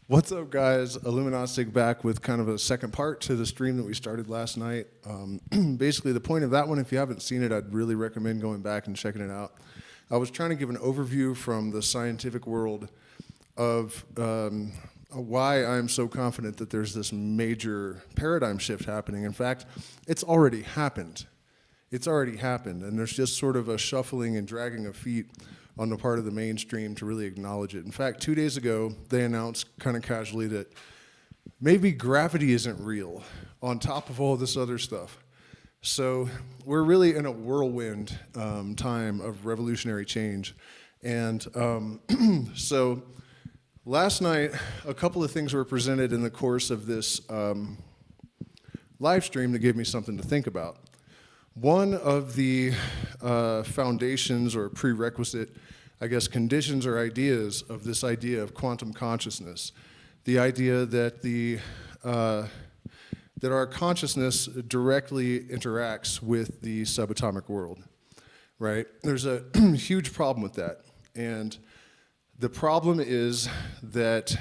What's up, guys? Illuminastic back with kind of a second part to the stream that we started last night. Basically, the point of that one, if you haven't seen it, I'd really recommend going back and checking it out. I was trying to give an overview from the scientific world of why I'm so confident that there's this major paradigm shift happening. In fact, it's already happened. It's already happened, and there's just sort of a shuffling and dragging of feet on the part of the mainstream to really acknowledge it. In fact, 2 days ago, they announced kind of casually that maybe gravity isn't real on top of all this other stuff. So we're really in a whirlwind time of revolutionary change. And so last night, a couple of things were presented in the course of this live stream that gave me something to think about. One of the foundations or prerequisite, I guess, conditions or ideas of this idea of quantum consciousness, the idea that that our consciousness directly interacts with the subatomic world, right? There's a huge problem with that, and the problem is that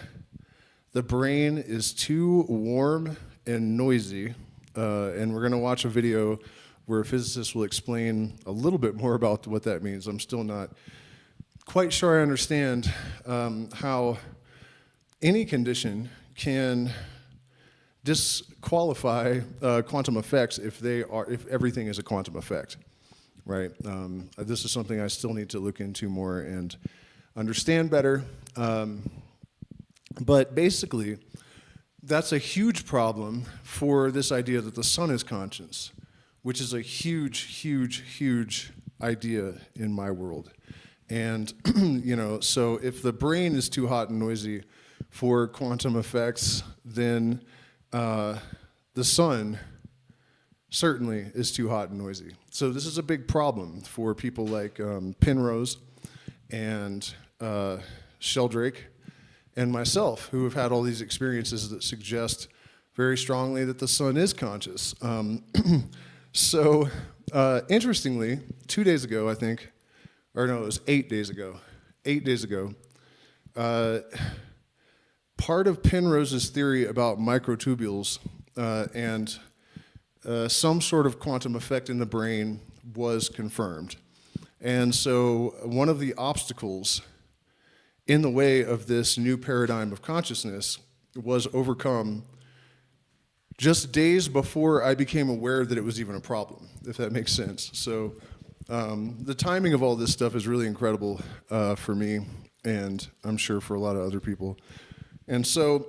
the brain is too warm and noisy, and we're going to watch a video where a physicist will explain a little bit more about what that means. I'm still not quite sure I understand how any condition can disqualify quantum effects if everything is a quantum effect, right? This is something I still need to look into more and understand better. But basically, that's a huge problem for this idea that the sun is conscious, which is a huge, huge, huge idea in my world. And, you know, so if the brain is too hot and noisy for quantum effects, then the sun certainly is too hot and noisy. So this is a big problem for people like Penrose and Sheldrake and myself, who have had all these experiences that suggest very strongly that the sun is conscious. So, interestingly, 2 days ago, I think, or no, it was 8 days ago. 8 days ago, part of Penrose's theory about microtubules and some sort of quantum effect in the brain was confirmed. And so, one of the obstacles in the way of this new paradigm of consciousness was overcome just days before I became aware that it was even a problem, if that makes sense. So the timing of all this stuff is really incredible for me, and I'm sure for a lot of other people. And so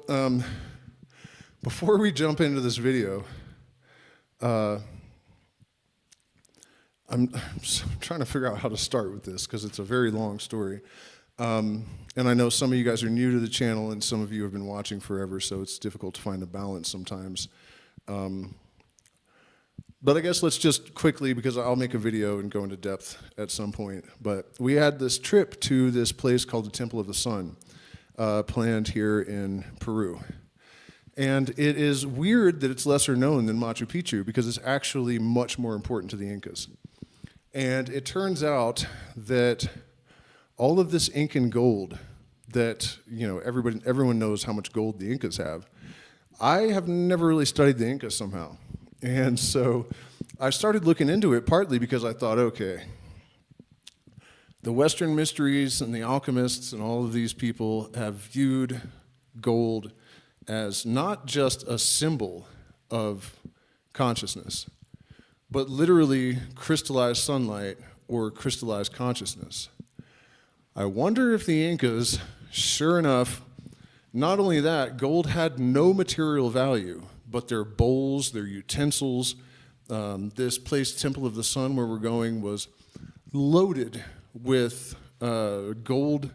before we jump into this video, I'm trying to figure out how to start with this because it's a very long story. And I know some of you guys are new to the channel and some of you have been watching forever, so it's difficult to find a balance sometimes. But I guess let's just quickly, because I'll make a video and go into depth at some point, but we had this trip to this place called the Temple of the Sun, planned here in Peru. And it is weird that it's lesser known than Machu Picchu because it's actually much more important to the Incas. And it turns out that all of this Incan gold that, you know, everyone knows how much gold the Incas have. I have never really studied the Incas somehow. And so I started looking into it partly because I thought, okay, the Western mysteries and the alchemists and all of these people have viewed gold as not just a symbol of consciousness, but literally crystallized sunlight or crystallized consciousness. I wonder if the Incas, sure enough, not only that, gold had no material value, but their bowls, their utensils, this place, Temple of the Sun, where we're going, was loaded with gold,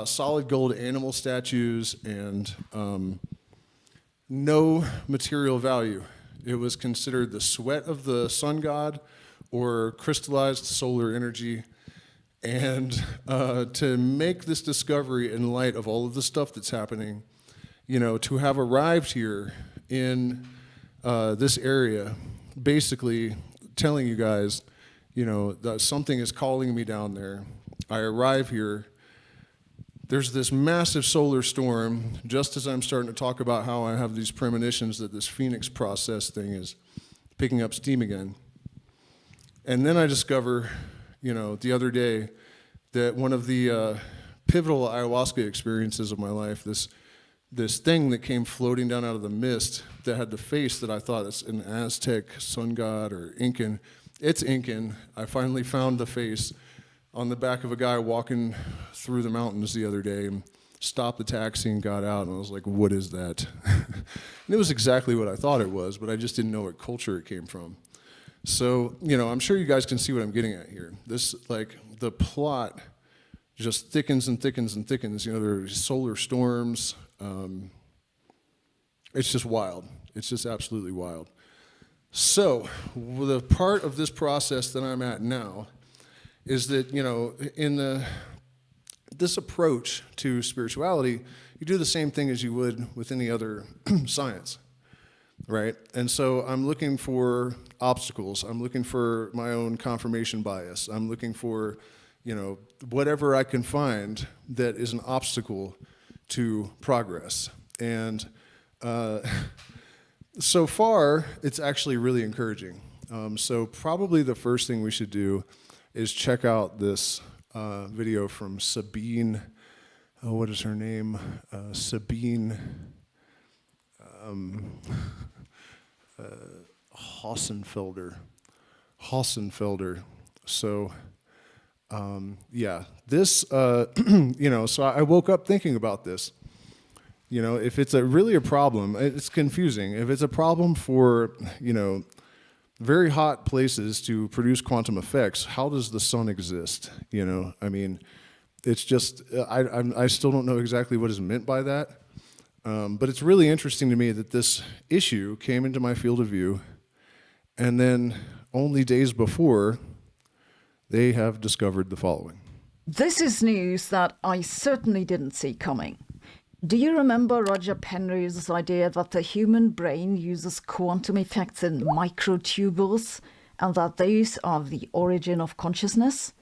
solid gold animal statues and no material value. It was considered the sweat of the sun god or crystallized solar energy. And to make this discovery in light of all of the stuff that's happening, you know, to have arrived here in this area, basically telling you guys, you know, that something is calling me down there. I arrive here there's this massive solar storm, just as I'm starting to talk about how I have these premonitions that this Phoenix process thing is picking up steam again. And then I discover, the other day, that one of the pivotal ayahuasca experiences of my life, this thing that came floating down out of the mist that had the face that I thought is an Aztec sun god or Incan. It's Incan. I finally found the face on the back of a guy walking through the mountains the other day, and stopped the taxi and got out, and I was like, what is that? And it was exactly what I thought it was, but I just didn't know what culture it came from. So, I'm sure you guys can see what I'm getting at here. This, the plot just thickens and thickens and thickens. There are solar storms. It's just wild. It's just absolutely wild. So, the part of this process that I'm at now is that, in this approach to spirituality, you do the same thing as you would with any other science, right? And so I'm looking for obstacles. I'm looking for my own confirmation bias. I'm looking for, whatever I can find that is an obstacle to progress. And so far, it's actually really encouraging. So probably the first thing we should do is check out this video from Sabine, what is her name? Sabine Hossenfelder. So, this, so I woke up thinking about this. If it's really a problem, it's confusing. If it's a problem for, very hot places to produce quantum effects, how does the sun exist? It's just, I still don't know exactly what is meant by that. But it's really interesting to me that this issue came into my field of view, and then only days before, they have discovered the following. This is news that I certainly didn't see coming. Do you remember Roger Penrose's idea that the human brain uses quantum effects in microtubules and that those are the origin of consciousness?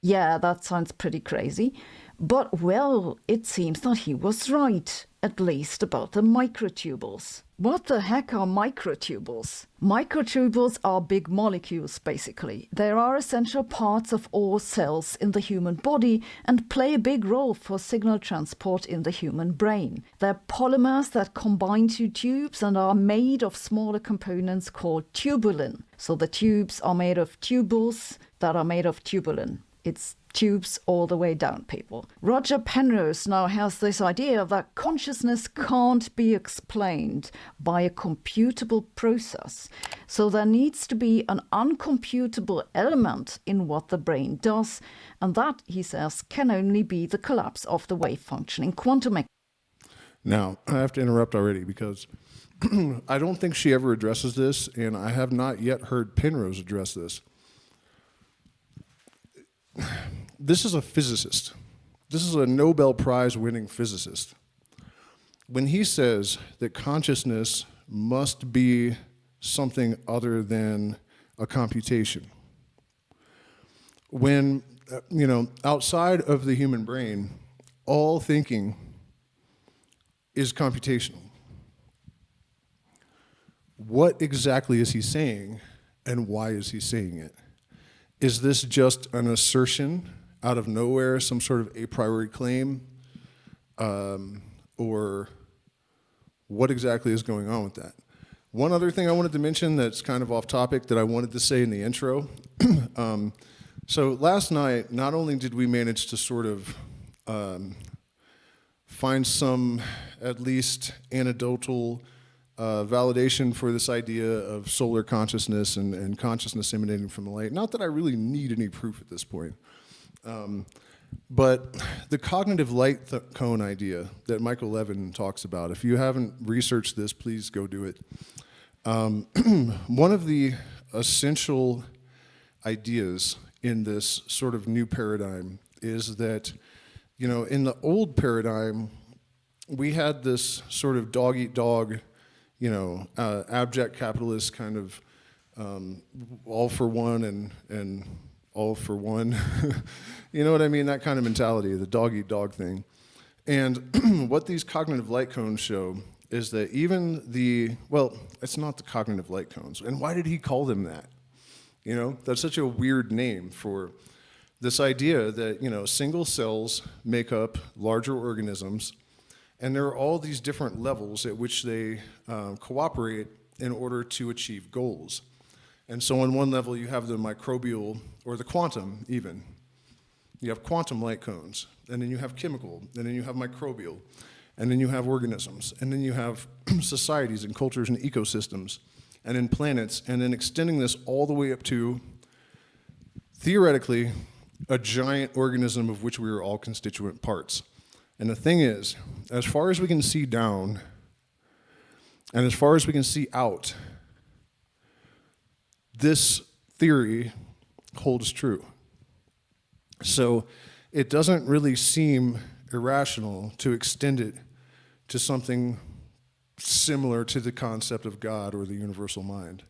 Yeah, that sounds pretty crazy. But, well, it seems that he was right, at least about the microtubules. What the heck are microtubules? Microtubules are big molecules, basically. They are essential parts of all cells in the human body and play a big role for signal transport in the human brain. They're polymers that combine two tubes and are made of smaller components called tubulin. So the tubes are made of tubules that are made of tubulin. It's tubes all the way down, people. Roger Penrose now has this idea that consciousness can't be explained by a computable process. So there needs to be an uncomputable element in what the brain does, and that, he says, can only be the collapse of the wave-functioning quantum mechanics. Now, I have to interrupt already because I don't think she ever addresses this, and I have not yet heard Penrose address this. This is a physicist. This is a Nobel Prize winning physicist. When he says that consciousness must be something other than a computation, when, outside of the human brain, all thinking is computational. What exactly is he saying, and why is he saying it? Is this just an assertion out of nowhere, some sort of a priori claim? Or what exactly is going on with that? One other thing I wanted to mention that's kind of off topic that I wanted to say in the intro. So last night, not only did we manage to sort of find some at least anecdotal validation for this idea of solar consciousness and consciousness emanating from the light. Not that I really need any proof at this point. But the cognitive light cone idea that Michael Levin talks about, if you haven't researched this, please go do it. One of the essential ideas in this sort of new paradigm is that, in the old paradigm, we had this sort of dog-eat-dog, abject capitalist kind of all for one and all for one. You know what I mean? That kind of mentality, the dog-eat-dog thing. And what these cognitive light cones show is that even it's not the cognitive light cones. And why did he call them that? You know, that's such a weird name for this idea that, you know, single cells make up larger organisms, and there are all these different levels at which they cooperate in order to achieve goals. And so on one level, you have the microbial, or the quantum even. You have quantum light cones, and then you have chemical, and then you have microbial, and then you have organisms, and then you have societies and cultures and ecosystems, and then planets, and then extending this all the way up to, theoretically, a giant organism of which we are all constituent parts. And the thing is, as far as we can see down, and as far as we can see out, this theory holds true. So it doesn't really seem irrational to extend it to something similar to the concept of God or the universal mind.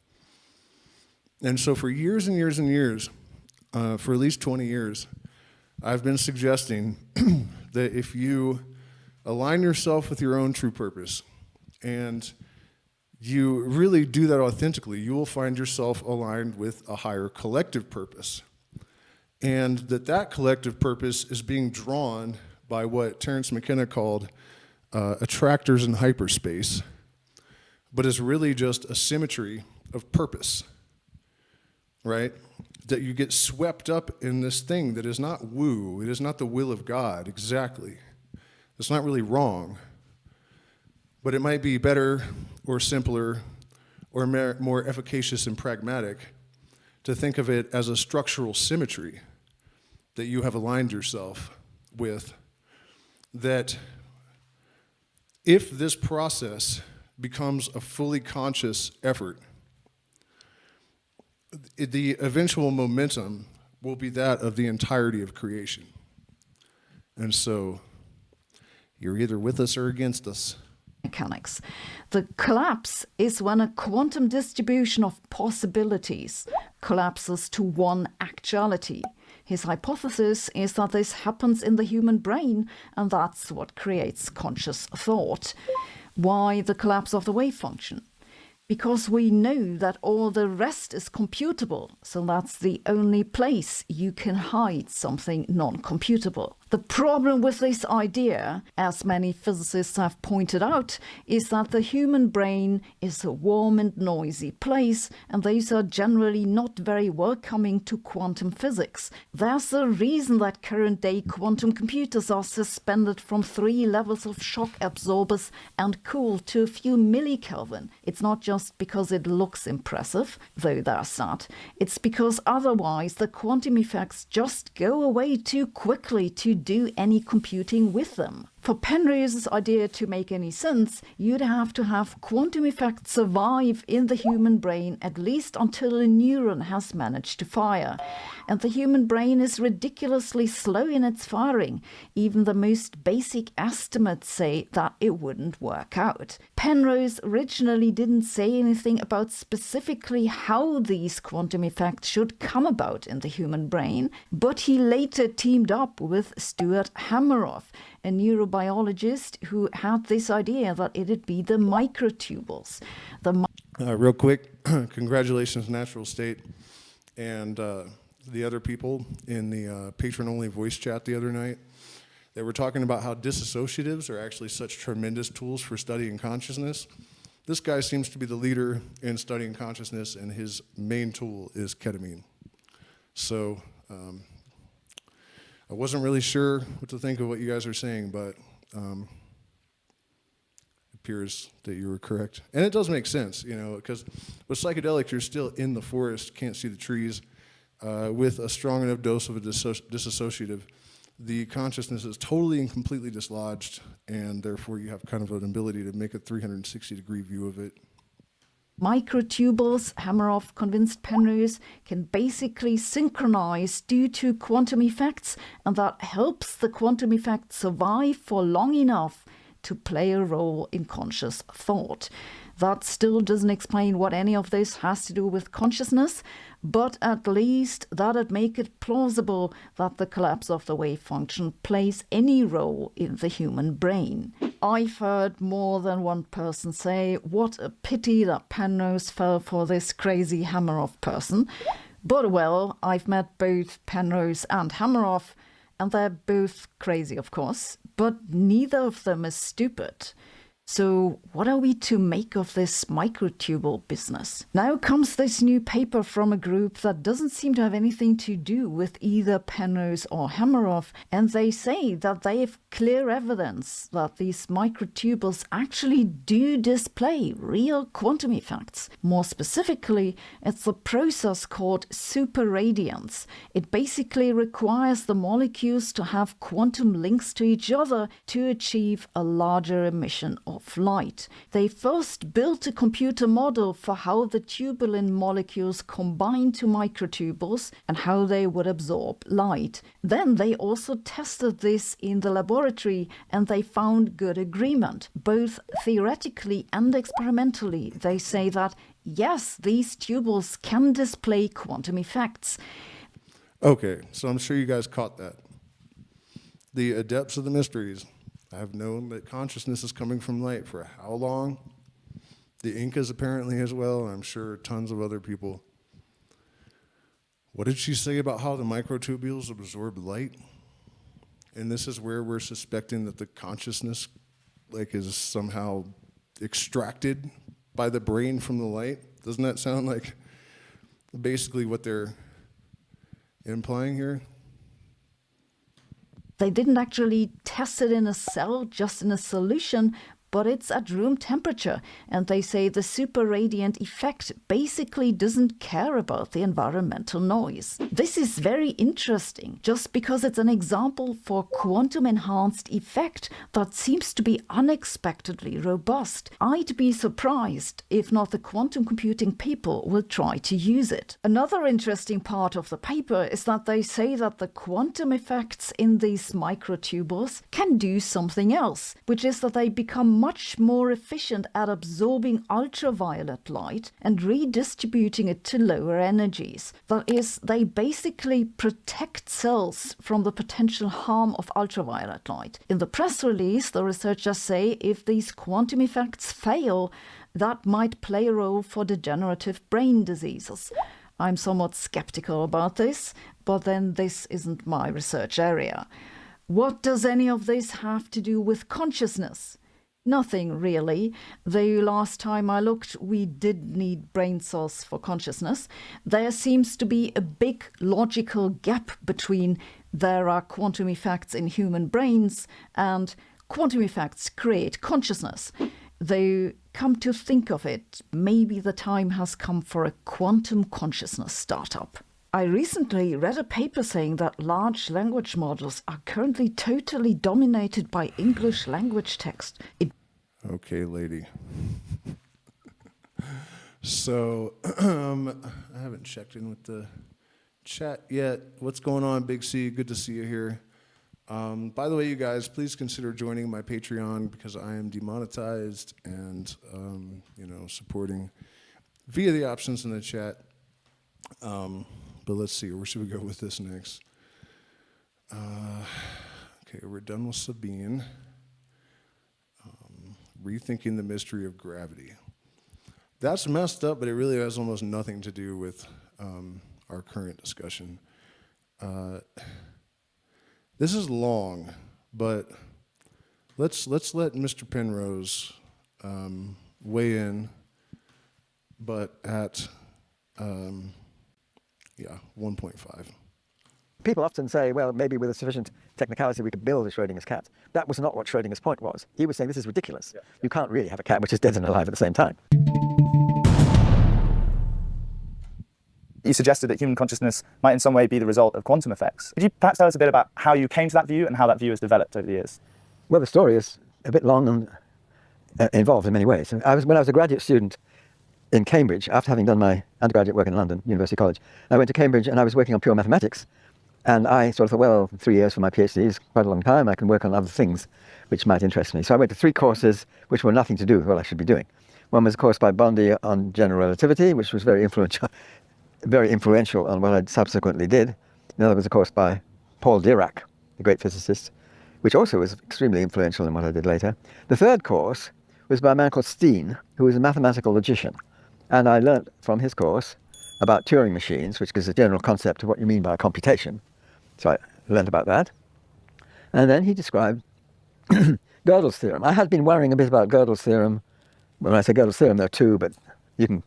And so for years and years and years, for at least 20 years, I've been suggesting that if you align yourself with your own true purpose and you really do that authentically, you will find yourself aligned with a higher collective purpose. And that collective purpose is being drawn by what Terence McKenna called attractors in hyperspace, but is really just a symmetry of purpose, right? That you get swept up in this thing that is not woo, it is not the will of God, exactly. It's not really wrong, but it might be better or simpler or more efficacious and pragmatic to think of it as a structural symmetry that you have aligned yourself with, that if this process becomes a fully conscious effort, the eventual momentum will be that of the entirety of creation. And so you're either with us or against us. Mechanics. The collapse is when a quantum distribution of possibilities collapses to one actuality. His hypothesis is that this happens in the human brain, and that's what creates conscious thought. Why the collapse of the wave function? Because we know that all the rest is computable, so that's the only place you can hide something non-computable. The problem with this idea, as many physicists have pointed out, is that the human brain is a warm and noisy place, and those are generally not very welcoming to quantum physics. There's a reason that current-day quantum computers are suspended from 3 levels of shock absorbers and cooled to a few millikelvin. It's not just because it looks impressive, though there's that. It's because otherwise the quantum effects just go away too quickly to do any computing with them. For Penrose's idea to make any sense, you'd have to have quantum effects survive in the human brain at least until a neuron has managed to fire. And the human brain is ridiculously slow in its firing. Even the most basic estimates say that it wouldn't work out. Penrose originally didn't say anything about specifically how these quantum effects should come about in the human brain, but he later teamed up with Stuart Hameroff, a neurobiologist who had this idea that it'd be the microtubules. Real quick, congratulations, Natural State, and the other people in the patron-only voice chat the other night. They were talking about how disassociatives are actually such tremendous tools for studying consciousness. This guy seems to be the leader in studying consciousness, and his main tool is ketamine. So I wasn't really sure what to think of what you guys are saying, but it appears that you were correct. And it does make sense, you know, because with psychedelics, you're still in the forest, can't see the trees. With a strong enough dose of a disassociative, the consciousness is totally and completely dislodged, and therefore you have kind of an ability to make a 360-degree view of it. Microtubules, Hameroff convinced Penrose, can basically synchronize due to quantum effects, and that helps the quantum effect survive for long enough to play a role in conscious thought. That still doesn't explain what any of this has to do with consciousness, but at least that'd make it plausible that the collapse of the wave function plays any role in the human brain. I've heard more than one person say, what a pity that Penrose fell for this crazy Hameroff person. But well, I've met both Penrose and Hameroff, and they're both crazy, of course, but neither of them is stupid. So what are we to make of this microtubule business? Now comes this new paper from a group that doesn't seem to have anything to do with either Penrose or Hameroff, and they say that they have clear evidence that these microtubules actually do display real quantum effects. More specifically, it's a process called superradiance. It basically requires the molecules to have quantum links to each other to achieve a larger emission of light. They first built a computer model for how the tubulin molecules combine to microtubules and how they would absorb light. Then they also tested this in the laboratory and they found good agreement. Both theoretically and experimentally, they say that yes, these tubules can display quantum effects. Okay, so I'm sure you guys caught that. The adepts of the mysteries have known that consciousness is coming from light for how long? The Incas apparently as well, and I'm sure tons of other people. What did she say about how the microtubules absorb light? And this is where we're suspecting that the consciousness is somehow extracted by the brain from the light. Doesn't that sound like basically what they're implying here? They didn't actually test it in a cell, just in a solution, but it's at room temperature. And they say the super radiant effect basically doesn't care about the environmental noise. This is very interesting, just because it's an example for quantum-enhanced effect that seems to be unexpectedly robust. I'd be surprised if not the quantum computing people will try to use it. Another interesting part of the paper is that they say that the quantum effects in these microtubules can do something else, which is that they become much more efficient at absorbing ultraviolet light and redistributing it to lower energies. That is, they basically protect cells from the potential harm of ultraviolet light. In the press release, the researchers say if these quantum effects fail, that might play a role for degenerative brain diseases. I'm somewhat skeptical about this, but then this isn't my research area. What does any of this have to do with consciousness? Nothing really, though last time I looked we did need brain cells for consciousness. There seems to be a big logical gap between there are quantum effects in human brains and quantum effects create consciousness. Though, come to think of it, maybe the time has come for a quantum consciousness startup. I recently read a paper saying that large language models are currently totally dominated by English language text. Okay, lady. So, I haven't checked in with the chat yet. What's going on, Big C? Good to see you here. By the way, you guys, please consider joining my Patreon because I am demonetized and, supporting via the options in the chat. But let's see, where should we go with this next? Okay, we're done with Sabine. Rethinking the mystery of gravity. That's messed up, but it really has almost nothing to do with our current discussion. This is long, but let's let Mr. Penrose weigh in, but at 1.5. People often say, well, maybe with a sufficient technicality we could build a Schrodinger's cat. That was not what Schrodinger's point was. He was saying this is ridiculous. Yeah. You can't really have a cat which is dead and alive at the same time. You suggested that human consciousness might in some way be the result of quantum effects. Could you perhaps tell us a bit about how you came to that view and how that view has developed over the years? Well, the story is a bit long and involved in many ways. When I was a graduate student in Cambridge, after having done my undergraduate work in London, University College, I went to Cambridge and I was working on pure mathematics. And I sort of thought, well, 3 years for my PhD is quite a long time. I can work on other things which might interest me. So I went to 3 courses which were nothing to do with what I should be doing. One was a course by Bondi on general relativity, which was very influential on what I subsequently did. Another was a course by Paul Dirac, the great physicist, which also was extremely influential in what I did later. The third course was by a man called Steen, who was a mathematical logician. And I learnt from his course about Turing machines, which gives a general concept of what you mean by computation. So I learnt about that. And then he described Gödel's theorem. I had been worrying a bit about Gödel's theorem. When I say Gödel's theorem, there are two, but you can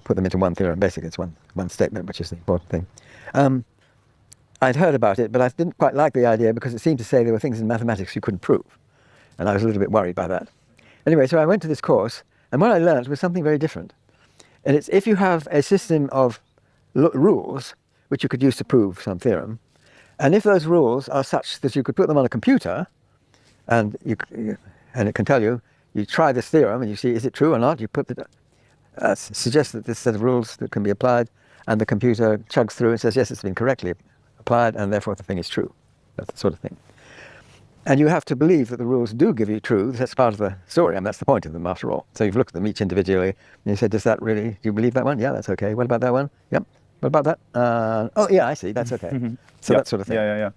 put them into one theorem. Basically, it's one statement, which is the important thing. I'd heard about it, but I didn't quite like the idea because it seemed to say there were things in mathematics you couldn't prove. And I was a little bit worried by that. Anyway, so I went to this course, and what I learned was something very different. And it's if you have a system of rules which you could use to prove some theorem, and if those rules are such that you could put them on a computer, and it can tell you, you try this theorem and you see is it true or not, you put the suggest that this set of rules that can be applied, and the computer chugs through and says yes, it's been correctly applied, and therefore the thing is true. That's the sort of thing. And you have to believe that the rules do give you truths. That's part of the story, and that's the point of them, after all. So you've looked at them each individually, and you said, does that really, do you believe that one? Yeah, that's okay. What about that one? Yep. What about that? Oh, yeah, I see. That's okay. So Yep. that sort of thing. Yeah.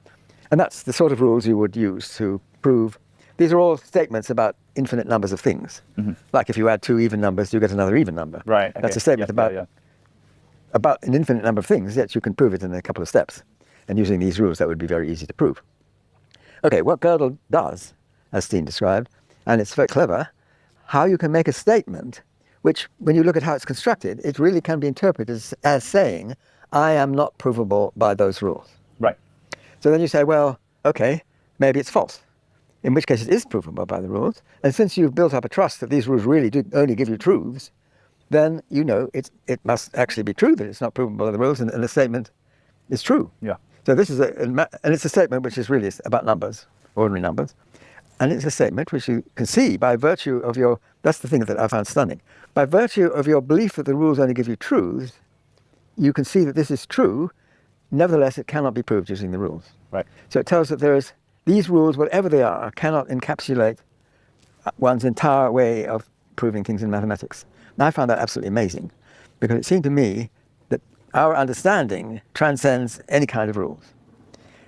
And that's the sort of rules you would use to prove. These are all statements about infinite numbers of things. Like if you add two even numbers, you get another even number. Right. That's okay. a statement about an infinite number of things, yet you can prove it in a couple of steps. And using these rules, that would be very easy to prove. Okay, what Gödel does, as Steen described, and it's very clever, how you can make a statement which, when you look at how it's constructed, it really can be interpreted as saying, I am not provable by those rules. Right. So then you say, well, okay, maybe it's false, in which case it is provable by the rules. And since you've built up a trust that these rules really do only give you truths, then you know it must actually be true that it's not provable by the rules, and the statement is true. Yeah. So this is and it's a statement which is really about numbers, ordinary numbers. And it's a statement which you can see by virtue of your, that's the thing that I found stunning. By virtue of your belief that the rules only give you truths, you can see that this is true. Nevertheless, it cannot be proved using the rules. Right. So it tells that these rules, whatever they are, cannot encapsulate one's entire way of proving things in mathematics. And I found that absolutely amazing, because it seemed to me that our understanding transcends any kind of rules.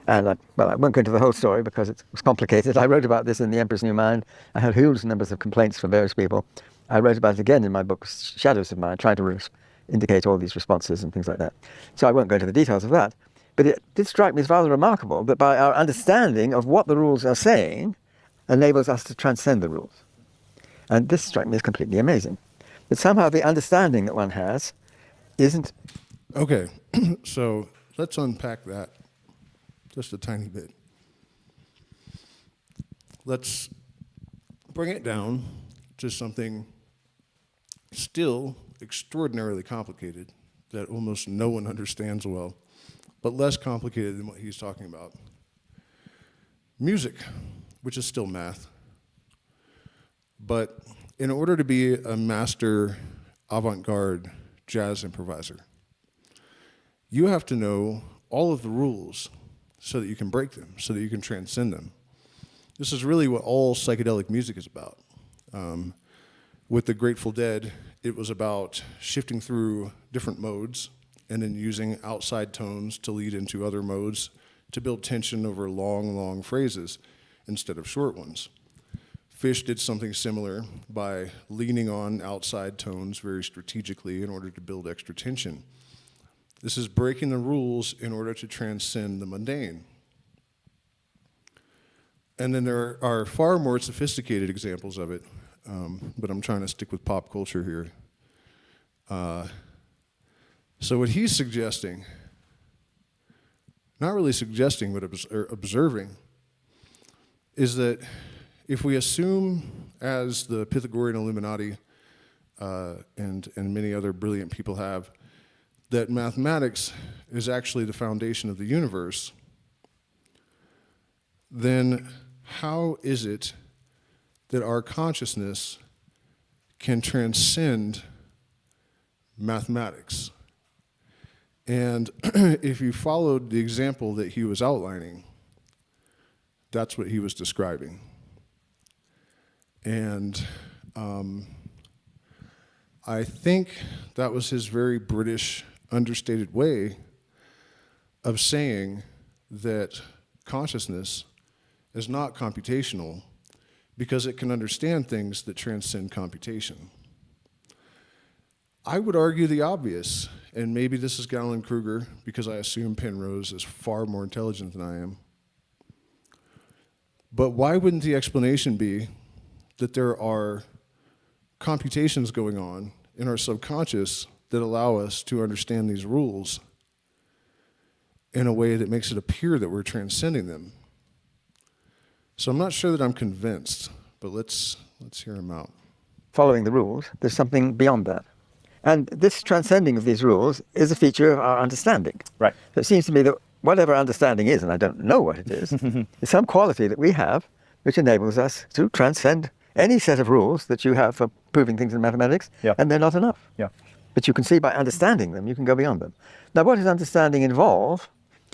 And I won't go into the whole story because it was complicated. I wrote about this in The Emperor's New Mind. I had huge numbers of complaints from various people. I wrote about it again in my book, Shadows of Mind, trying to indicate all these responses and things like that. So I won't go into the details of that. But it did strike me as rather remarkable that by our understanding of what the rules are saying enables us to transcend the rules. And this struck me as completely amazing. That somehow the understanding that one has isn't... Okay, so let's unpack that just a tiny bit. Let's bring it down to something still extraordinarily complicated that almost no one understands well, but less complicated than what he's talking about. Music, which is still math. But in order to be a master avant-garde jazz improviser, you have to know all of the rules so that you can break them, so that you can transcend them. This is really what all psychedelic music is about. With the Grateful Dead, it was about shifting through different modes and then using outside tones to lead into other modes to build tension over long, long phrases instead of short ones. Fish did something similar by leaning on outside tones very strategically in order to build extra tension. This is breaking the rules in order to transcend the mundane. And then there are far more sophisticated examples of it, but I'm trying to stick with pop culture here. So what he's suggesting, not really suggesting, but observing, is that if we assume, as the Pythagorean Illuminati and many other brilliant people have, that mathematics is actually the foundation of the universe, then how is it that our consciousness can transcend mathematics? And if you followed the example that he was outlining, that's what he was describing. And I think that was his very British, understated way of saying that consciousness is not computational because it can understand things that transcend computation. I would argue the obvious, and maybe this is Galen-Kruger because I assume Penrose is far more intelligent than I am. But why wouldn't the explanation be that there are computations going on in our subconscious that allow us to understand these rules in a way that makes it appear that we're transcending them? So I'm not sure that I'm convinced, but let's hear him out. Following the rules, there's something beyond that. And this transcending of these rules is a feature of our understanding. Right. So it seems to me that whatever understanding is, and I don't know what it is some quality that we have which enables us to transcend any set of rules that you have for proving things in mathematics, Yeah. and they're not enough. Yeah. But you can see by understanding them, you can go beyond them. Now, what does understanding involve?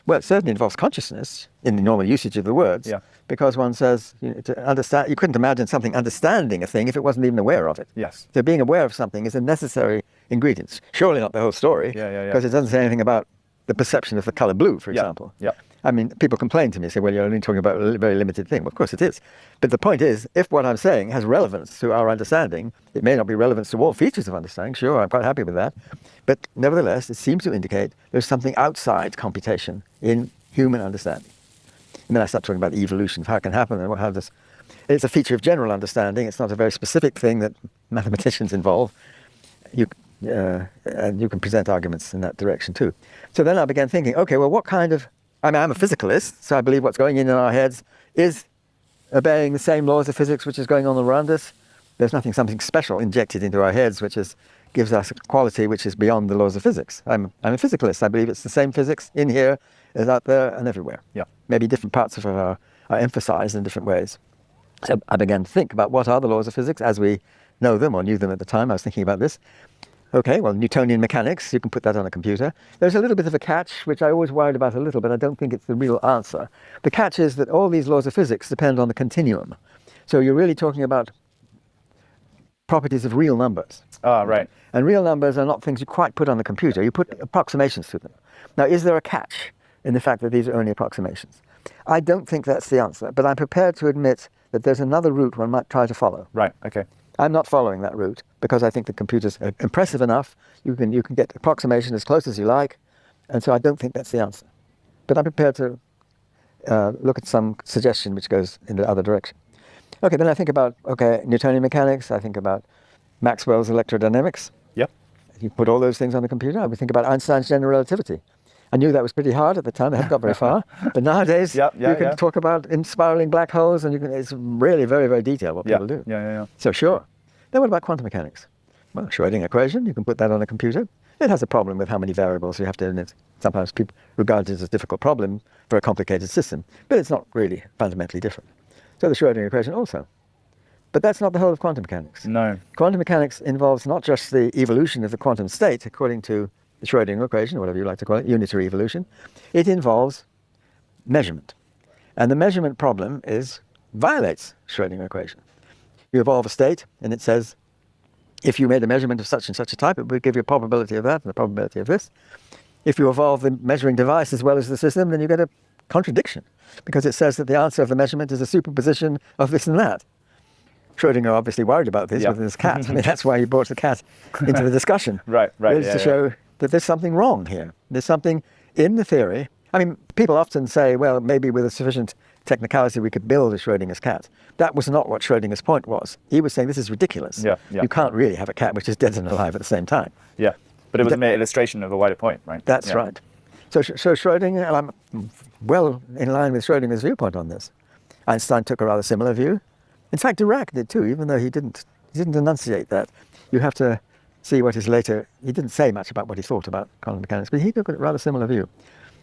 Well, it certainly involves consciousness in the normal usage of the words, Yeah. because one says, to understand, you couldn't imagine something understanding a thing if it wasn't even aware of it. Yes. So being aware of something is a necessary ingredient. Surely not the whole story, Yeah. because it doesn't say anything about the perception of the color blue, for Yeah. example. Yeah. I mean, people complain to me, say, well, you're only talking about a very limited thing. Well, of course it is. But the point is, if what I'm saying has relevance to our understanding, it may not be relevant to all features of understanding. Sure, I'm quite happy with that. But nevertheless, it seems to indicate there's something outside computation in human understanding. And then I start talking about the evolution of how it can happen and how this... It's a feature of general understanding. It's not a very specific thing that mathematicians involve. And you can present arguments in that direction too. So then I began thinking, okay, well, what kind of... I mean, I'm a physicalist, so I believe what's going in our heads is obeying the same laws of physics which is going on around us. There's something special injected into our heads which gives us a quality which is beyond the laws of physics. I'm a physicalist. I believe it's the same physics in here as out there and everywhere. Yeah. Maybe different parts of it are emphasized in different ways. So I began to think about what are the laws of physics as we know them or knew them at the time. I was thinking about this. Okay, well, Newtonian mechanics, you can put that on a computer. There's a little bit of a catch, which I always worried about a little, but I don't think it's the real answer. The catch is that all these laws of physics depend on the continuum. So you're really talking about properties of real numbers. Ah, right. And real numbers are not things you quite put on the computer. You put approximations to them. Now, is there a catch in the fact that these are only approximations? I don't think that's the answer, but I'm prepared to admit that there's another route one might try to follow. Right, okay. I'm not following that route because I think the computers are impressive enough. You can get approximation as close as you like, and so I don't think that's the answer. But I'm prepared to look at some suggestion which goes in the other direction. Okay, then I think about, Newtonian mechanics. I think about Maxwell's electrodynamics. Yep. You put all those things on the computer. I would think about Einstein's general relativity. I knew that was pretty hard at the time. I haven't got very far. But nowadays, you can talk about spiraling black holes, and it's really very, very detailed what people do. Yeah. So sure. Then what about quantum mechanics? Well, Schrödinger equation, you can put that on a computer. It has a problem with how many variables you have to, and it's sometimes people regard it as a difficult problem for a complicated system, but it's not really fundamentally different. So the Schrödinger equation also. But that's not the whole of quantum mechanics. No. Quantum mechanics involves not just the evolution of the quantum state according to the Schrödinger equation, or whatever you like to call it, unitary evolution. It involves measurement. And the measurement problem violates Schrödinger equation. You evolve a state, and it says, if you made a measurement of such and such a type, it would give you a probability of that and a probability of this. If you evolve the measuring device as well as the system, then you get a contradiction, because it says that the answer of the measurement is a superposition of this and that. Schrödinger obviously worried about this with his cat. I mean, that's why he brought the cat into the discussion. Right. Is to show that there's something wrong here. There's something in the theory. I mean, people often say, well, maybe with a sufficient technicality we could build a Schrödinger's cat. That was not what Schrödinger's point was. He was saying this is ridiculous. Yeah. You can't really have a cat which is dead and alive at the same time. Yeah, but it was a mere illustration of a wider point, right? That's right. So Schrödinger, and I'm well in line with Schrödinger's viewpoint on this. Einstein took a rather similar view. In fact, Dirac did too, even though he didn't enunciate that. You have to see what his later... He didn't say much about what he thought about quantum mechanics, but he took a rather similar view.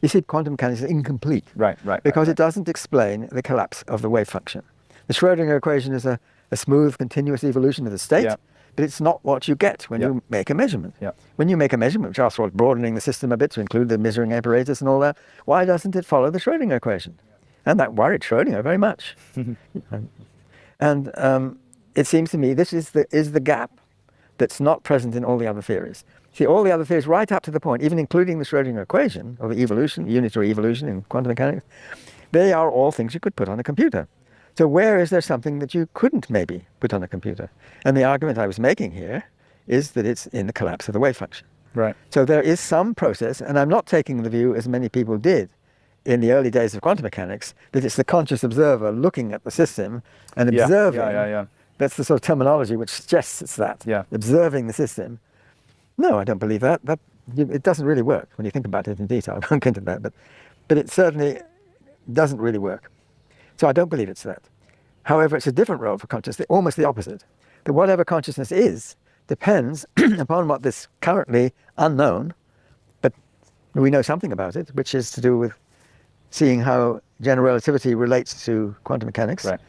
You see, quantum mechanics is incomplete. Right. Because it doesn't explain the collapse of the wave function. The Schrödinger equation is a smooth, continuous evolution of the state, but it's not what you get when you make a measurement. Yeah. When you make a measurement, which after all is broadening the system a bit to include the measuring apparatus and all that, why doesn't it follow the Schrödinger equation? And that worried Schrödinger very much. And it seems to me this is the gap that's not present in all the other theories. See, all the other theories, right up to the point, even including the Schrödinger equation of evolution, unitary evolution in quantum mechanics, they are all things you could put on a computer. So where is there something that you couldn't maybe put on a computer? And the argument I was making here is that it's in the collapse of the wave function. Right. So there is some process, and I'm not taking the view, as many people did in the early days of quantum mechanics, that it's the conscious observer looking at the system and observing. Yeah. That's the sort of terminology which suggests it's that, observing the system. No, I don't believe that. It doesn't really work when you think about it in detail. I won't get into that, but it certainly doesn't really work. So I don't believe it's that. However, it's a different role for consciousness, almost the opposite. That whatever consciousness is depends upon what this currently unknown, but we know something about it, which is to do with seeing how general relativity relates to quantum mechanics. Right.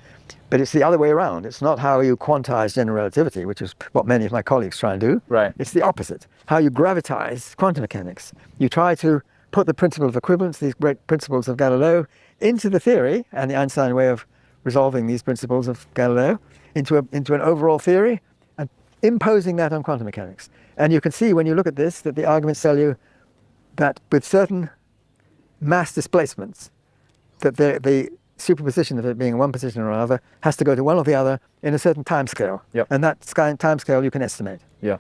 But it's the other way around. It's not how you quantize general relativity, which is what many of my colleagues try and do. Right. It's the opposite. How you gravitize quantum mechanics. You try to put the principle of equivalence, these great principles of Galileo, into the theory, and the Einstein way of resolving these principles of Galileo into an overall theory, and imposing that on quantum mechanics. And you can see when you look at this that the arguments tell you that with certain mass displacements, that the superposition of it being in one position or another has to go to one or the other in a certain time scale. Yep. And that time scale you can estimate. Yeah.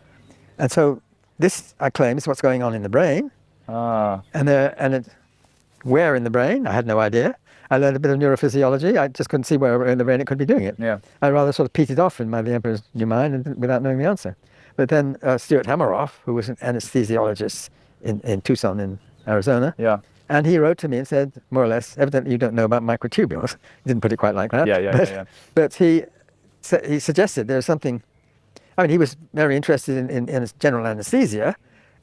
And so this, I claim, is what's going on in the brain. Where in the brain? I had no idea. I learned a bit of neurophysiology. I just couldn't see where in the brain it could be doing it. Yeah. I rather sort of petered off in The Emperor's New Mind without knowing the answer. But then Stuart Hameroff, who was an anesthesiologist in Tucson in Arizona, and he wrote to me and said, more or less, evidently you don't know about microtubules. He didn't put it quite like that. But he suggested there's something. I mean, he was very interested in general anesthesia,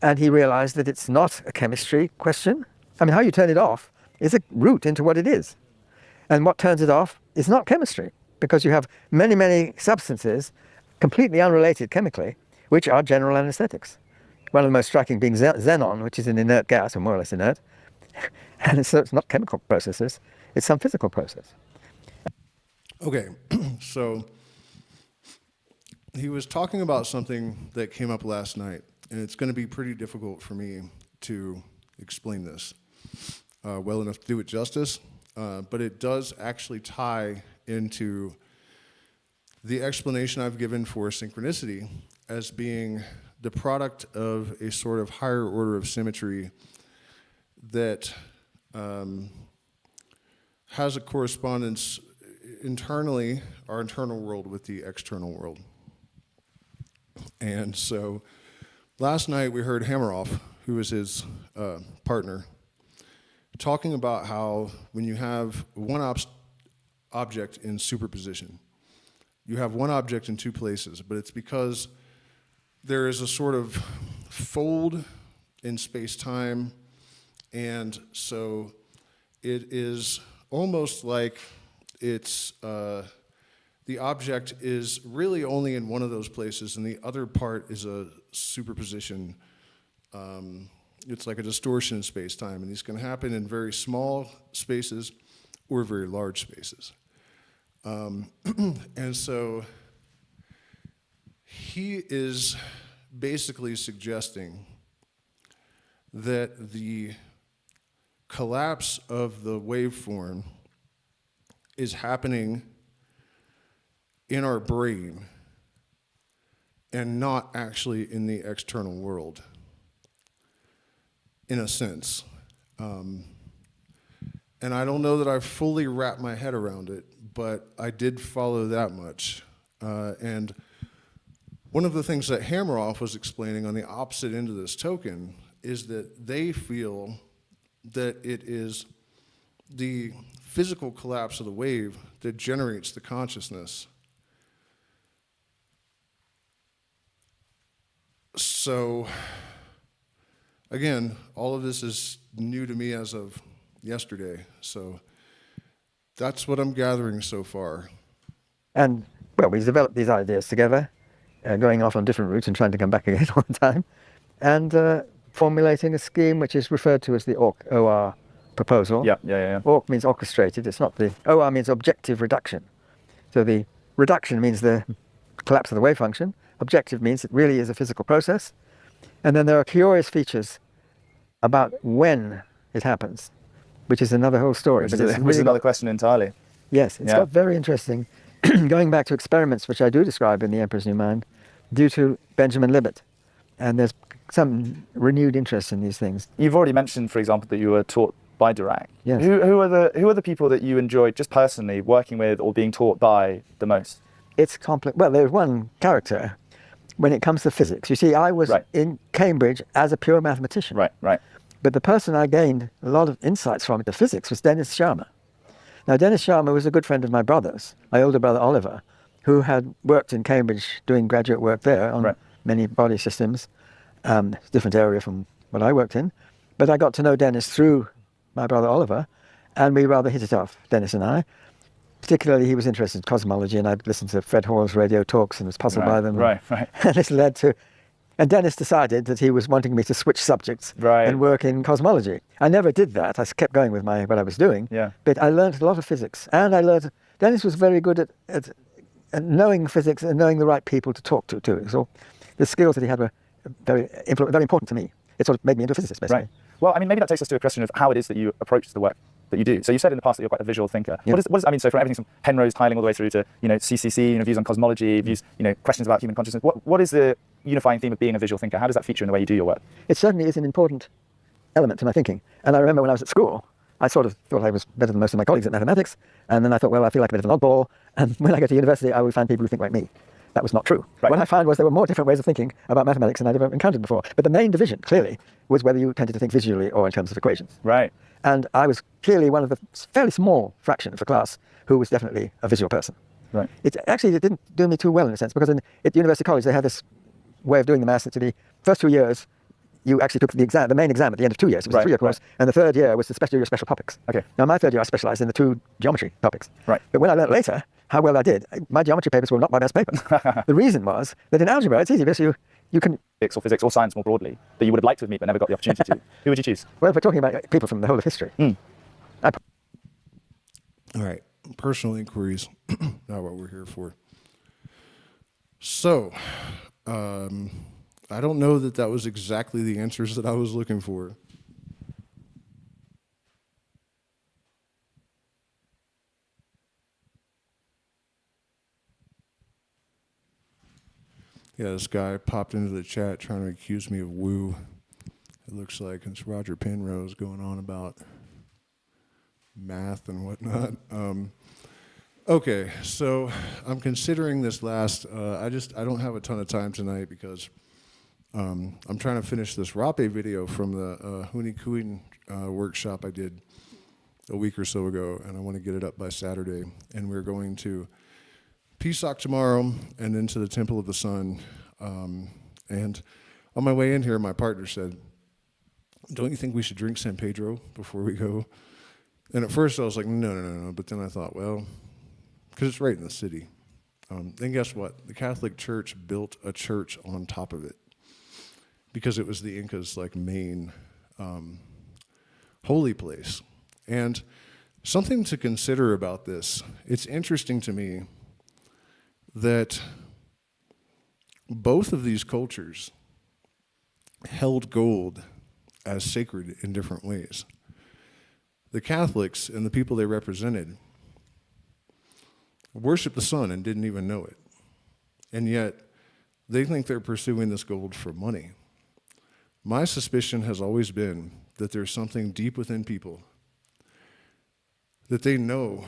and he realized that it's not a chemistry question. I mean, how you turn it off is a route into what it is. And what turns it off is not chemistry, because you have many, many substances, completely unrelated chemically, which are general anesthetics. One of the most striking being xenon, which is an inert gas, or more or less inert. And so it's not chemical processes, it's some physical process. Okay, so he was talking about something that came up last night, and it's going to be pretty difficult for me to explain this well enough to do it justice, but it does actually tie into the explanation I've given for synchronicity as being the product of a sort of higher order of symmetry that has a correspondence internally, our internal world, with the external world. And so last night we heard Hameroff, who was his partner, talking about how when you have one object in superposition, you have one object in two places, but it's because there is a sort of fold in space-time, and so it is almost like it's the object is really only in one of those places, and the other part is a superposition. It's like a distortion in space-time, and these can happen in very small spaces or very large spaces. And so he is basically suggesting that the collapse of the waveform is happening in our brain and not actually in the external world, in a sense. And I don't know that I've fully wrapped my head around it, but I did follow that much. And one of the things that Hameroff was explaining on the opposite end of this token is that they feel that it is the physical collapse of the wave that generates the consciousness. So, again, all of this is new to me as of yesterday, so that's what I'm gathering so far. And, well, we developed these ideas together, going off on different routes and trying to come back again all the time, and formulating a scheme which is referred to as the OR proposal. OR means orchestrated. It's not the OR means objective reduction. So the reduction means the collapse of the wave function. objective means it really is a physical process. And then there are curious features about when it happens, which is another whole story. Which But is, it's which is really another question entirely. Yes, it's Yeah. got very interesting, going back to experiments which I do describe in The Emperor's New Mind, due to Benjamin Libet. And there's some renewed interest in these things. You've already mentioned, for example, that you were taught by Dirac. Yes. Who are the people that you enjoyed just personally working with or being taught by the most? It's complex. Well, there's one character when it comes to physics. You see, I was Right. in Cambridge as a pure mathematician. Right. But the person I gained a lot of insights from into physics was Dennis Sharma. Now, Dennis Sharma was a good friend of my brother's, my older brother Oliver, who had worked in Cambridge doing graduate work there on Right. many body systems, different area from what I worked in. But I got to know Dennis through my brother Oliver, and we rather hit it off, Dennis and I. Particularly, he was interested in cosmology, and I'd listened to Fred Hall's radio talks and was puzzled by them. Right. And this led to... And Dennis decided that he was wanting me to switch subjects Right. and work in cosmology. I never did that. I kept going with what I was doing. Yeah. But I learned a lot of physics. And I learned... Dennis was very good at knowing physics and knowing the right people to talk to, too. So the skills that he had were very important to me. It sort of made me into a physicist, basically. Right. Well, I mean, maybe that takes us to a question of how it is that you approach the work that you do. So you said in the past that you're quite a visual thinker. Yeah. What is I mean, so from everything from Penrose tiling all the way through to, CCC, views on cosmology, views, questions about human consciousness. What is the unifying theme of being a visual thinker? How does that feature in the way you do your work? It certainly is an important element to my thinking. And I remember when I was at school, I sort of thought I was better than most of my colleagues at mathematics. And then I thought, well, I feel like a bit of an oddball. And when I go to university, I would find people who think like me. That was not true. Right. What I found was there were more different ways of thinking about mathematics than I'd ever encountered before. But the main division, clearly, was whether you tended to think visually or in terms of equations. Right. And I was clearly one of the fairly small fraction of the class who was definitely a visual person. Right. It didn't do me too well in a sense, because at University College they had this way of doing the maths that the first 2 years you actually took the main exam at the end of 2 years. It was a 3-year course, and the third year was the special topics. Okay. Now, my third year I specialised in the 2 geometry topics. Right. But when I learned later how well I did, my geometry papers were not my best papers. The reason was that in algebra it's easy because you can... Physics or science more broadly that you would have liked to have met but never got the opportunity to. Who would you choose? Well, if we're talking about people from the whole of history, All right, personal inquiries, not what we're here for. So, I don't know that was exactly the answers that I was looking for. Yeah, this guy popped into the chat trying to accuse me of woo. It looks like it's Roger Penrose going on about math and whatnot. Okay, so I'm considering this last. I don't have a ton of time tonight because I'm trying to finish this Rape video from the Huni Kuin workshop I did a week or so ago, and I want to get it up by Saturday. And we're going to Pisac tomorrow and into the Temple of the Sun. And on my way in here, my partner said, "Don't you think we should drink San Pedro before we go?" And at first I was like, no. But then I thought, well, because it's right in the city. Then guess what? The Catholic Church built a church on top of it because it was the Incas' main holy place. And something to consider about this, it's interesting to me that both of these cultures held gold as sacred in different ways. The Catholics and the people they represented worshiped the sun and didn't even know it. And yet, they think they're pursuing this gold for money. My suspicion has always been that there's something deep within people that they know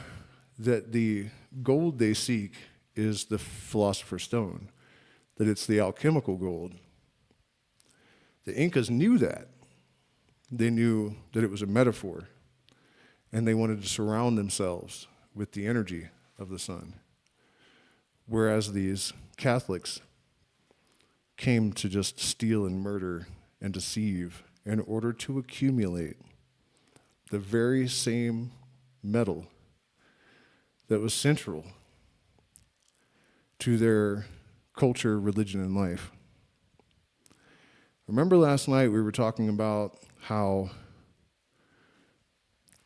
that the gold they seek is the philosopher's stone, that it's the alchemical gold. The Incas knew that. They knew that it was a metaphor, and they wanted to surround themselves with the energy of the sun. Whereas these Catholics came to just steal and murder and deceive in order to accumulate the very same metal that was central to their culture, religion, and life. Remember last night we were talking about how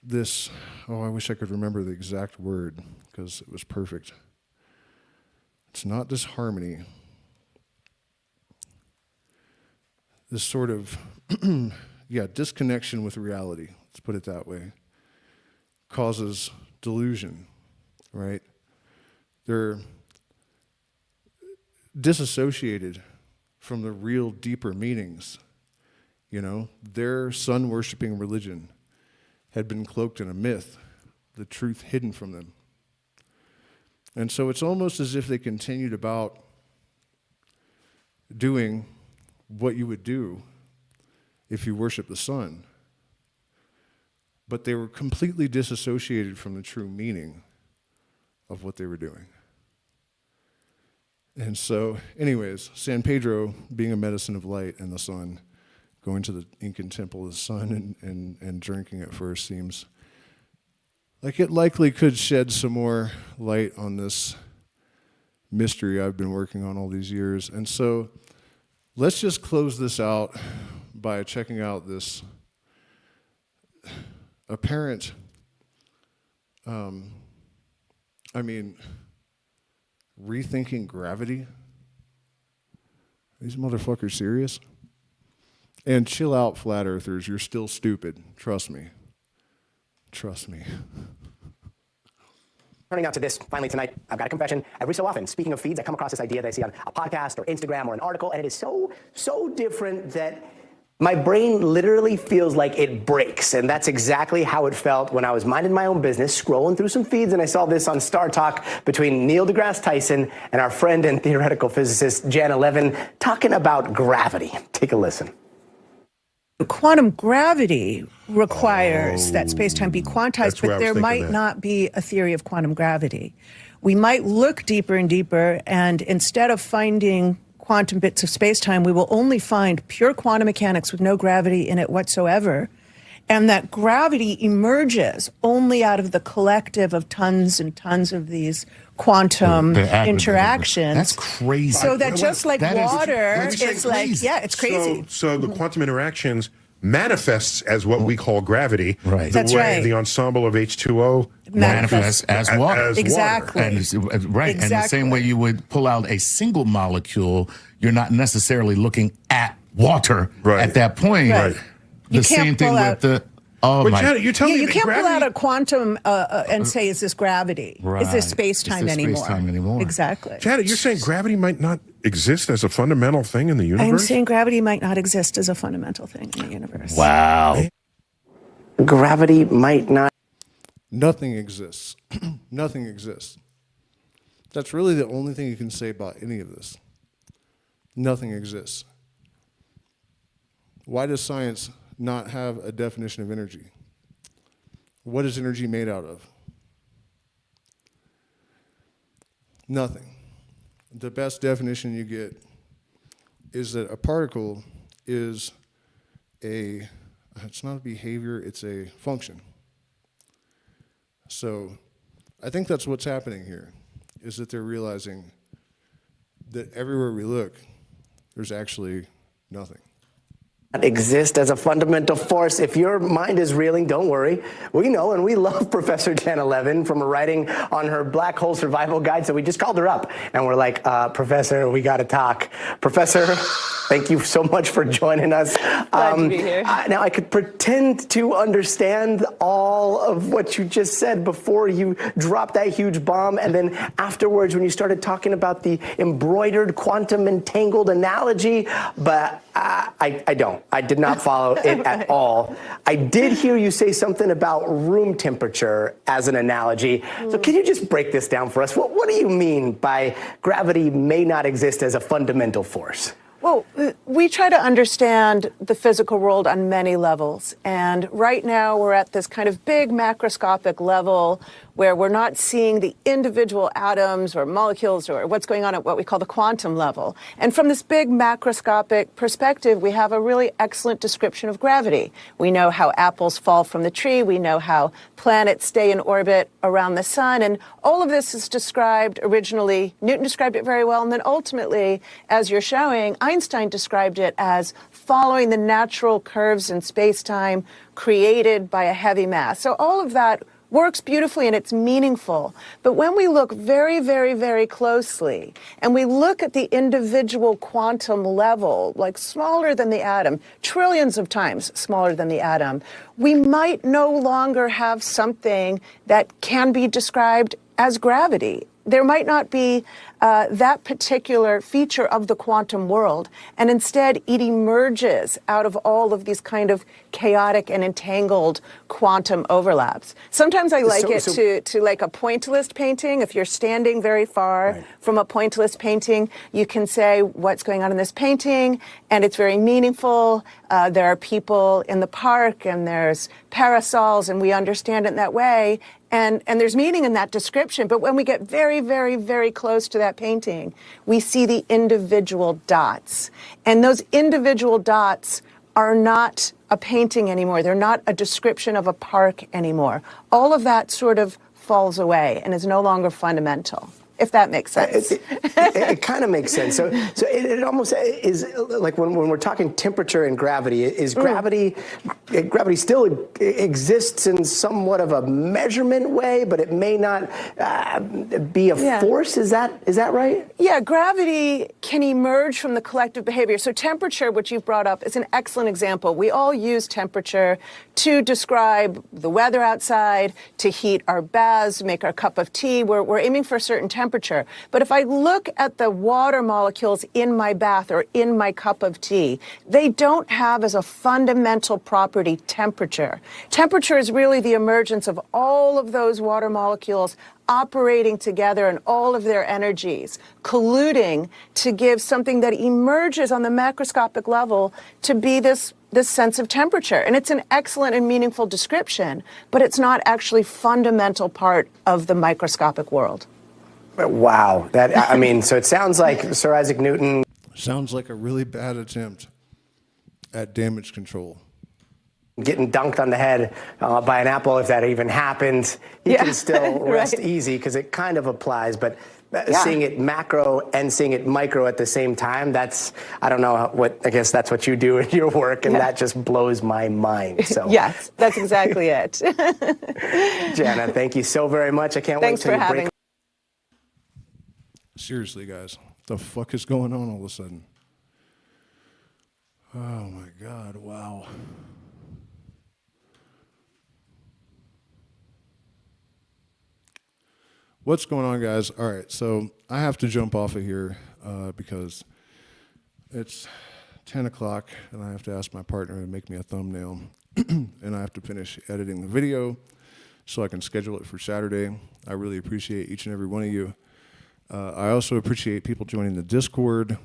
this, I wish I could remember the exact word because it was perfect. It's not disharmony. this sort of, disconnection with reality, let's put it that way, causes delusion, right? They're disassociated from the real deeper meanings. You know, their sun-worshiping religion had been cloaked in a myth, the truth hidden from them. And so it's almost as if they continued about doing what you would do if you worship the sun, but they were completely disassociated from the true meaning of what they were doing. And so, anyways, San Pedro, being a medicine of light and the sun, going to the Incan temple of the sun and drinking it first seems like it likely could shed some more light on this mystery I've been working on all these years. And so let's just close this out by checking out this apparent, rethinking gravity. Are these motherfuckers serious? And chill out, flat earthers. You're still stupid. Trust me. Trust me. Turning out to this, finally tonight, I've got a confession. Every so often, speaking of feeds, I come across this idea that I see on a podcast or Instagram or an article, and it is so different that my brain literally feels like it breaks. And that's exactly how it felt when I was minding my own business, scrolling through some feeds, and I saw this on Star Talk between Neil deGrasse Tyson and our friend and theoretical physicist, Levin, talking about gravity. Take a listen. Quantum gravity requires that space-time be quantized, but there might not be a theory of quantum gravity. We might look deeper and deeper, and instead of finding quantum bits of space-time, we will only find pure quantum mechanics with no gravity in it whatsoever. And that gravity emerges only out of the collective of tons and tons of these quantum interactions. That's crazy. So that just like water, it's like, yeah, it's crazy. So the quantum interactions manifests as what we call gravity. Right. The That's way right. the ensemble of H2O manifests as water. Exactly. And right. Exactly. And the same way you would pull out a single molecule, you're not necessarily looking at water at that point. Right. The same thing with the... Oh my! You can't pull out a quantum and say, "Is this gravity? Right. Is this space-time anymore?" Space-time anymore? Exactly. Janet, you're saying gravity might not exist as a fundamental thing in the universe? I'm saying gravity might not exist as a fundamental thing in the universe. Wow. Gravity might not. Nothing exists. Nothing exists. That's really the only thing you can say about any of this. Nothing exists. Why does science not have a definition of energy? What is energy made out of? Nothing. The best definition you get is that a particle is it's not a behavior, it's a function. So I think that's what's happening here, is that they're realizing that everywhere we look, there's actually nothing. Exist as a fundamental force. If your mind is reeling, don't worry. We know, and we love Professor Jana Levin from her writing on her black hole survival guide, so we just called her up, and we're like, Professor, we got to talk. Professor, thank you so much for joining us. Glad to be here. Now, I could pretend to understand all of what you just said before you dropped that huge bomb, and then afterwards when you started talking about the embroidered quantum entangled analogy, but I don't. I did not follow it at all. I did hear you say something about room temperature as an analogy. So can you just break this down for us? What do you mean by gravity may not exist as a fundamental force? Well, we try to understand the physical world on many levels. And right now we're at this kind of big macroscopic level where we're not seeing the individual atoms or molecules or what's going on at what we call the quantum level. And from this big macroscopic perspective, we have a really excellent description of gravity. We know how apples fall from the tree. We know how planets stay in orbit around the sun. And all of this is described originally. Newton described it very well. And then ultimately, as you're showing, Einstein described it as following the natural curves in space-time created by a heavy mass. So all of that works beautifully and it's meaningful. But when we look very, very, very closely and we look at the individual quantum level, like smaller than the atom, trillions of times smaller than the atom, we might no longer have something that can be described as gravity. There might not be that particular feature of the quantum world, and instead it emerges out of all of these kind of chaotic and entangled quantum overlaps. Sometimes I like to like a pointillist painting. If you're standing very far from a pointillist painting, you can say what's going on in this painting, and it's very meaningful. There are people in the park, and there's parasols, and we understand it in that way. And there's meaning in that description. But when we get very, very, very close to that painting, we see the individual dots. And those individual dots are not a painting anymore. They're not a description of a park anymore. All of that sort of falls away and is no longer fundamental, if that makes sense. It kind of makes sense. So it almost is like when we're talking temperature and gravity, is gravity still exists in somewhat of a measurement way, but it may not be a force? Is that right? Yeah, gravity can emerge from the collective behavior. So temperature, which you've brought up, is an excellent example. We all use temperature to describe the weather outside, to heat our baths, make our cup of tea. We're aiming for a certain temperature. But if I look at the water molecules in my bath or in my cup of tea, they don't have as a fundamental property temperature. Temperature is really the emergence of all of those water molecules operating together and all of their energies, colluding to give something that emerges on the macroscopic level to be this sense of temperature. And it's an excellent and meaningful description, but it's not actually fundamental part of the microscopic world. Wow. So it sounds like Sir Isaac Newton. Sounds like a really bad attempt at damage control. Getting dunked on the head by an apple, if that even happens, he can still rest easy because it kind of applies. But seeing it macro and seeing it micro at the same time, I don't know I guess that's what you do in your work, and that just blows my mind. So yes, that's exactly it. Jana, thank you so very much. I can't wait till you break. Seriously, guys, what the fuck is going on all of a sudden? Oh my God, wow. What's going on, guys? All right, so I have to jump off of here because it's 10 o'clock and I have to ask my partner to make me a thumbnail and I have to finish editing the video so I can schedule it for Saturday. I really appreciate each and every one of you. I also appreciate people joining the Discord,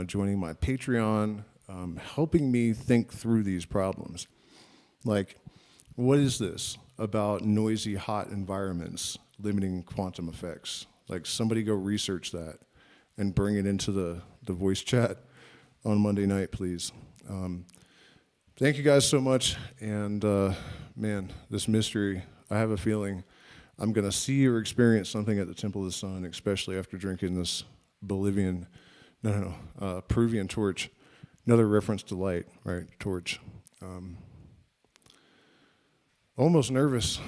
joining my Patreon, helping me think through these problems. Like, what is this about noisy, hot environments limiting quantum effects? Like, somebody go research that and bring it into the voice chat on Monday night, please. Thank you guys so much. And man, this mystery, I have a feeling I'm going to see or experience something at the Temple of the Sun, especially after drinking this Peruvian torch. Another reference to light, right? Torch. Almost nervous.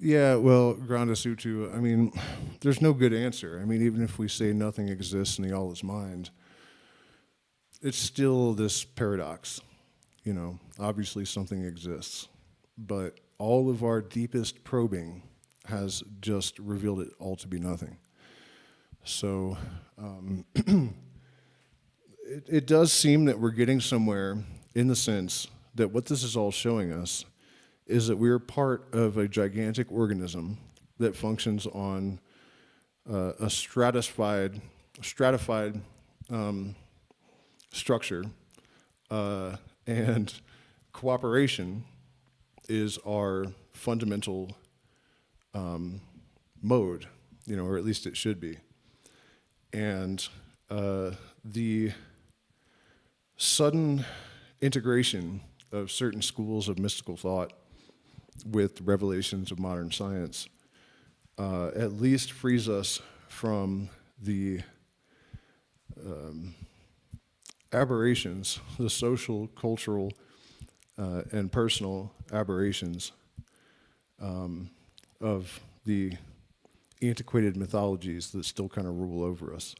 Yeah, well, Granda Sutu, I mean, there's no good answer. I mean, even if we say nothing exists and the all is mind, it's still this paradox. You know, obviously something exists, but all of our deepest probing has just revealed it all to be nothing. So it does seem that we're getting somewhere in the sense that what this is all showing us is that we're part of a gigantic organism that functions on a stratified structure, and cooperation is our fundamental mode, you know, or at least it should be. And the sudden integration of certain schools of mystical thought with revelations of modern science at least frees us from the aberrations, the social, cultural, and personal aberrations of the antiquated mythologies that still kind of rule over us.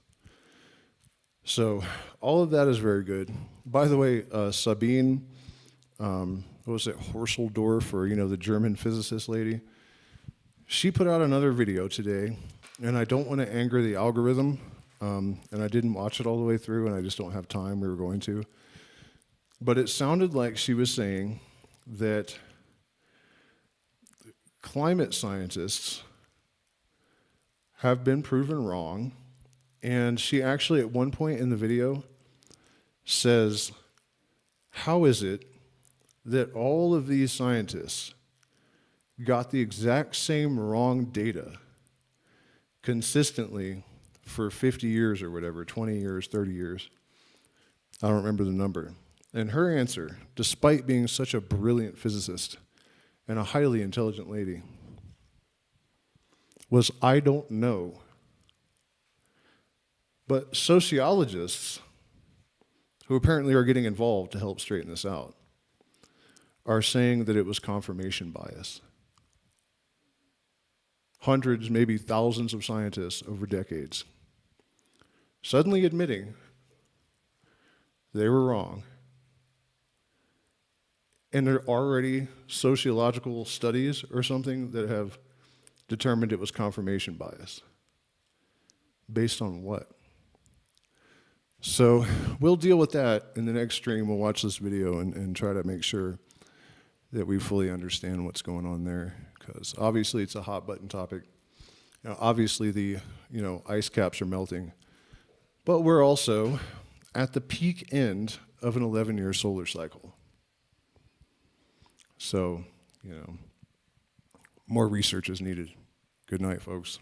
So all of that is very good. By the way, Sabine, what was it, Hossenfelder, or the German physicist lady, she put out another video today, and I don't want to anger the algorithm, and I didn't watch it all the way through, and I just don't have time. We were going to. But it sounded like she was saying that climate scientists have been proven wrong, and she actually at one point in the video says, how is it that all of these scientists got the exact same wrong data consistently for 50 years or whatever, 20 years, 30 years? I don't remember the number. And her answer, despite being such a brilliant physicist and a highly intelligent lady, was, I don't know. But sociologists, who apparently are getting involved to help straighten this out, are saying that it was confirmation bias. Hundreds, maybe thousands of scientists over decades suddenly admitting they were wrong. And there are already sociological studies or something that have determined it was confirmation bias. Based on what? So we'll deal with that in the next stream. We'll watch this video and try to make sure that we fully understand what's going on there, because obviously it's a hot button topic. Obviously the ice caps are melting, but we're also at the peak end of an 11-year solar cycle. So, more research is needed. Good night, folks.